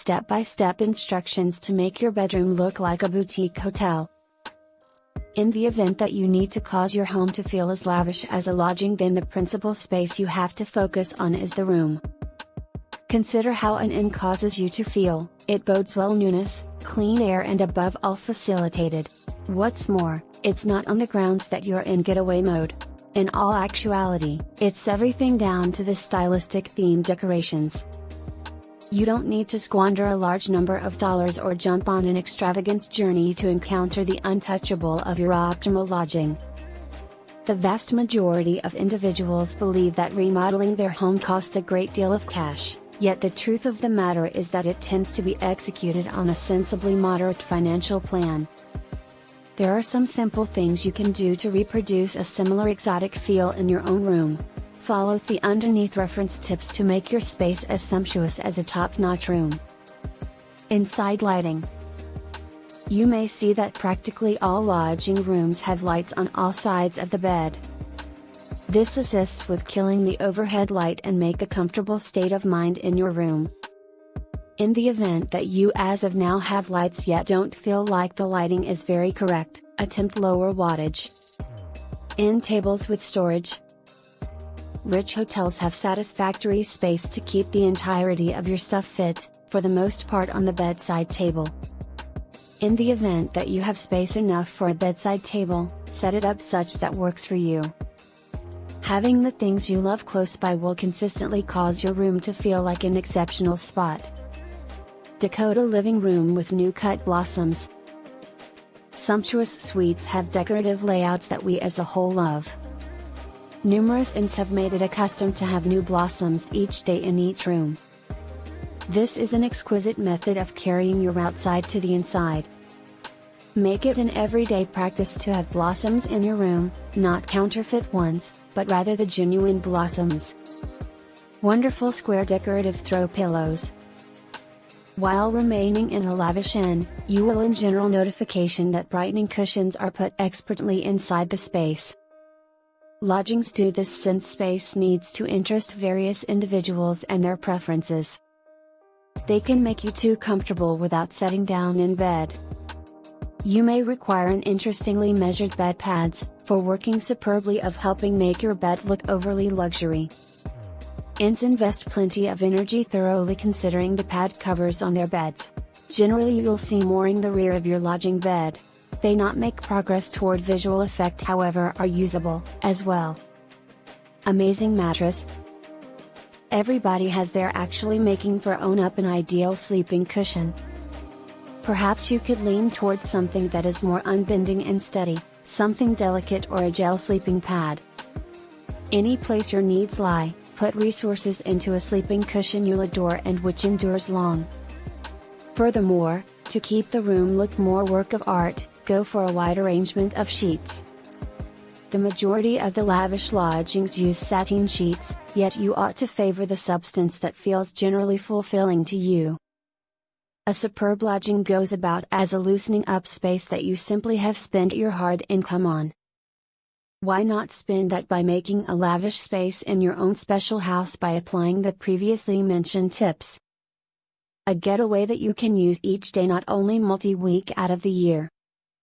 step-by-step instructions to make your bedroom look like a boutique hotel. In the event that you need to cause your home to feel as lavish as a lodging, then the principal space you have to focus on is the room. Consider how an inn causes you to feel. It bodes well newness, clean air, and above all facilitated. What's more, it's not on the grounds that you're in getaway mode. In all actuality, it's everything down to the stylistic theme decorations. You don't need to squander a large number of dollars or jump on an extravagant journey to encounter the untouchable of your optimal lodging. The vast majority of individuals believe that remodeling their home costs a great deal of cash, yet the truth of the matter is that it tends to be executed on a sensibly moderate financial plan. There are some simple things you can do to reproduce a similar exotic feel in your own room. Follow the underneath reference tips to make your space as sumptuous as a top-notch room. Inside lighting. You may see that practically all lodging rooms have lights on all sides of the bed. This assists with killing the overhead light and make a comfortable state of mind in your room. In the event that you as of now have lights yet don't feel like the lighting is very correct, attempt lower wattage. End tables with storage. Rich hotels have satisfactory space to keep the entirety of your stuff fit, for the most part on the bedside table. In the event that you have space enough for a bedside table, set it up such that works for you. Having the things you love close by will consistently cause your room to feel like an exceptional spot. Decode a living room with new cut blossoms. Sumptuous suites have decorative layouts that we as a whole love. Numerous inns have made it a custom to have new blossoms each day in each room. This is an exquisite method of carrying your outside to the inside. Make it an everyday practice to have blossoms in your room, not counterfeit ones, but rather the genuine blossoms. Wonderful square decorative throw pillows. While remaining in a lavish inn, you will in general notification that brightening cushions are put expertly inside the space. Lodgings do this since space needs to interest various individuals and their preferences. They can make you too comfortable without setting down in bed. You may require an interestingly measured bed pads, for working superbly of helping make your bed look overly luxury. Inns invest plenty of energy thoroughly considering the pad covers on their beds. Generally you'll see more in the rear of your lodging bed. They not make progress toward visual effect, however are usable, as well. Amazing mattress. Everybody has their actually making for own up an ideal sleeping cushion. Perhaps you could lean towards something that is more unbending and steady, something delicate or a gel sleeping pad. Any place your needs lie, put resources into a sleeping cushion you'll adore and which endures long. Furthermore, to keep the room look more work of art, go for a wide arrangement of sheets. The majority of the lavish lodgings use sateen sheets, yet you ought to favor the substance that feels generally fulfilling to you. A superb lodging goes about as a loosening up space that you simply have spent your hard income on. Why not spend that by making a lavish space in your own special house by applying the previously mentioned tips? A getaway that you can use each day, not only multi-week out of the year.